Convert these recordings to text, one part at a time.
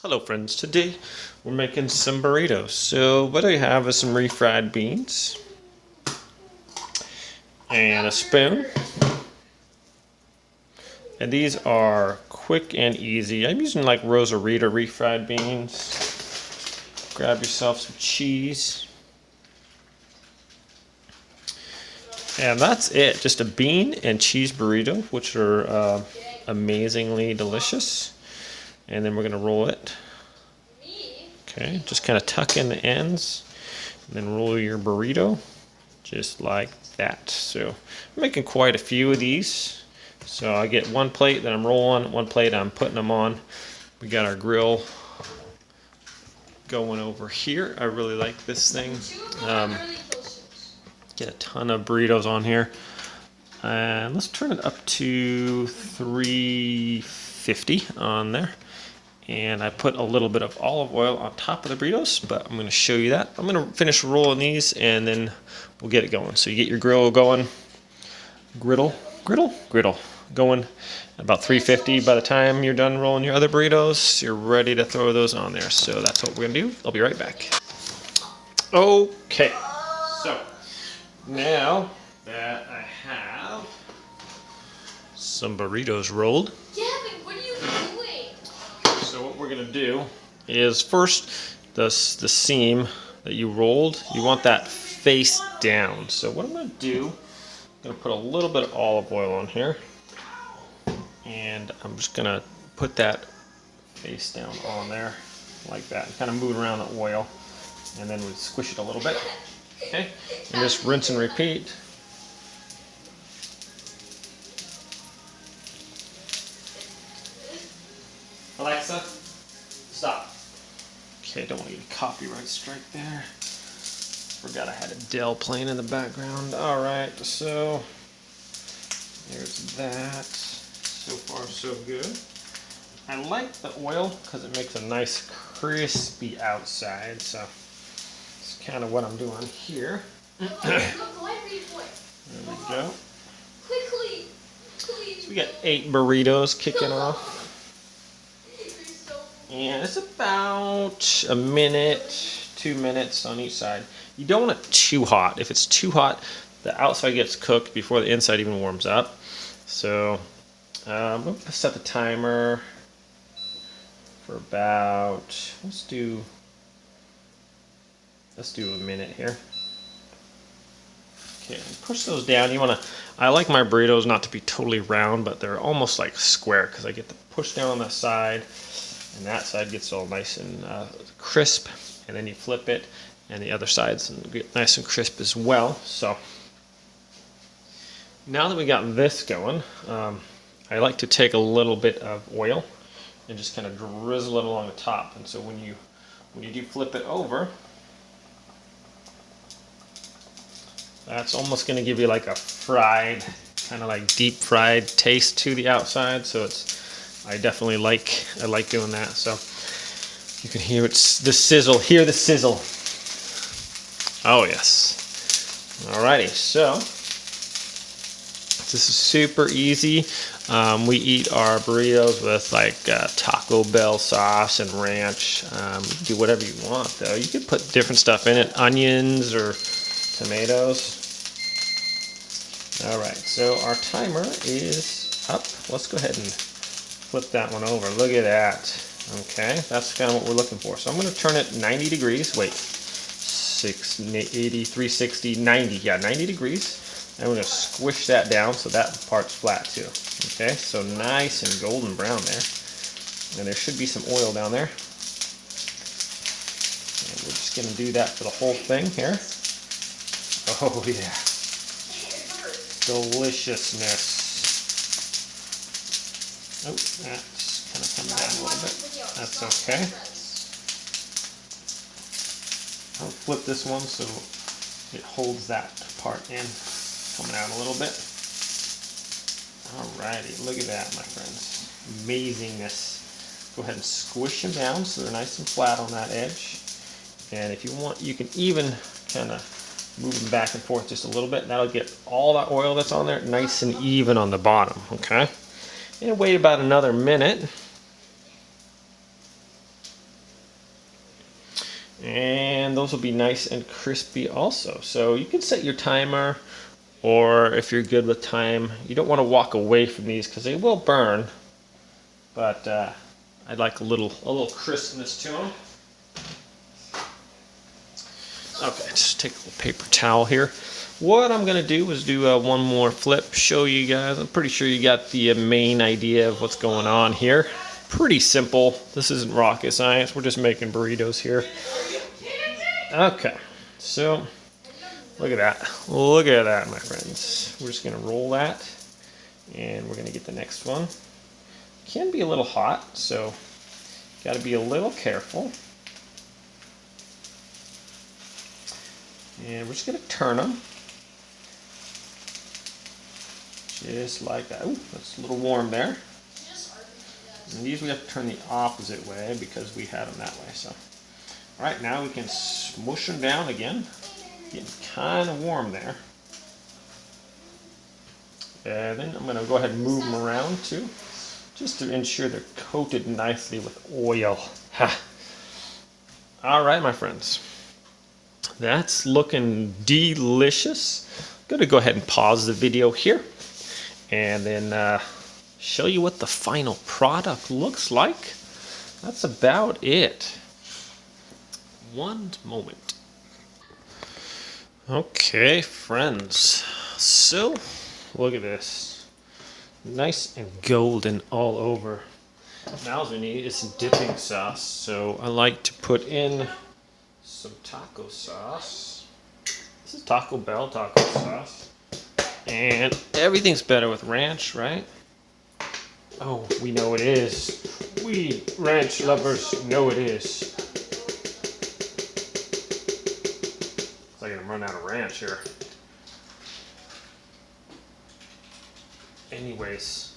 Hello friends, today we're making some burritos. So what I have is some refried beans and a spoon. And these are quick and easy. I'm using like Rosarita refried beans. Grab yourself some cheese. And that's it, just a bean and cheese burrito, which are amazingly delicious. And then we're going to roll it. Okay, just kind of tuck in the ends and then roll your burrito just like that. So I'm making quite a few of these. So I get one plate that I'm rolling, one plate I'm putting them on. We got our grill going over here. I really like this thing. Get a ton of burritos on here. And let's turn it up to 350 on there. And I put a little bit of olive oil on top of the burritos, but I'm going to show you that. I'm going to finish rolling these and then we'll get it going. So you get your grill going, griddle going at about 350. By the time you're done rolling your other burritos, you're ready to throw those on there. So that's what we're going to do. I'll be right back. Okay, so now that I have some burritos rolled, so what we're going to do is first the seam that you rolled, you want that face down. So what I'm going to do, I'm going to put a little bit of olive oil on here. And I'm just going to put that face down on there like that. And kind of move around the oil. And then we squish it a little bit. Okay, and just rinse and repeat. Alexa, stop. Okay, don't want to get a copyright strike there. Forgot I had Adele playing in the background. Alright, so there's that. So far, so good. I like the oil because it makes a nice crispy outside, so it's kind of what I'm doing here. There we go. Quickly, please. So we got 8 burritos kicking off. And it's about a minute, 2 minutes on each side. You don't want it too hot. If it's too hot, the outside gets cooked before the inside even warms up. So I'm going to set the timer for about, let's do a minute here. Okay, push those down. You want to, I like my burritos not to be totally round, but they're almost like square because I get to push down on that side. And that side gets all nice and crisp, and then you flip it, and the other side's nice and crisp as well. So now that we got this going, I like to take a little bit of oil and just kind of drizzle it along the top. And so when you do flip it over, that's almost going to give you like a fried, kind of like deep fried taste to the outside. So it's, I definitely like doing that. So you can hear it's the sizzle. Hear the sizzle. Oh yes. Alrighty. So this is super easy. We eat our burritos with like Taco Bell sauce and ranch. Do whatever you want though. You could put different stuff in it, onions or tomatoes. Alright. So our timer is up. Let's go ahead and flip that one over. Look at that. Okay, that's kind of what we're looking for. So I'm going to turn it 90 degrees. Wait, 680, 360, 90. Yeah, 90 degrees. And we're going to squish that down so that part's flat too. Okay, so nice and golden brown there. And there should be some oil down there. And we're just going to do that for the whole thing here. Oh yeah. Deliciousness. Oh, that's kind of coming down a little bit. That's okay. I'll flip this one so it holds that part in, coming out a little bit. Alrighty, look at that, my friends. Amazingness. Go ahead and squish them down so they're nice and flat on that edge. And if you want, you can even kind of move them back and forth just a little bit. That'll get all that oil that's on there nice and even on the bottom, okay? And wait about another minute. And those will be nice and crispy also. So you can set your timer, or if you're good with time, you don't want to walk away from these because they will burn. But I'd like a little crispness to them. Okay, just take a little paper towel here. What I'm gonna do is do one more flip, show you guys. I'm pretty sure you got the main idea of what's going on here. Pretty simple. This isn't rocket science. We're just making burritos here. Okay, so look at that. Look at that, my friends. We're just gonna roll that, and we're gonna get the next one. Can be a little hot, so got to be a little careful. And we're just gonna turn them. Just like that. Ooh, that's a little warm there. And these we have to turn the opposite way because we had them that way. So, all right, now we can smush them down again. Getting kind of warm there. And then I'm gonna go ahead and move them around too, just to ensure they're coated nicely with oil. Ha. All right, my friends. That's looking delicious. I'm gonna go ahead and pause the video here, and then show you what the final product looks like. That's about it. One moment. Okay, friends. So, look at this. Nice and golden all over. Now all we need is some dipping sauce. So I like to put in some taco sauce. This is Taco Bell taco sauce. And everything's better with ranch, right? Oh, we know it is. We ranch lovers know it is. Looks like I'm running out of ranch here. Anyways,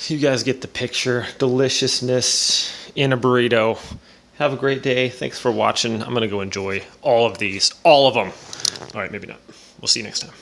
you guys get the picture. Deliciousness in a burrito. Have a great day. Thanks for watching. I'm going to go enjoy all of these. All of them. All right, maybe not. We'll see you next time.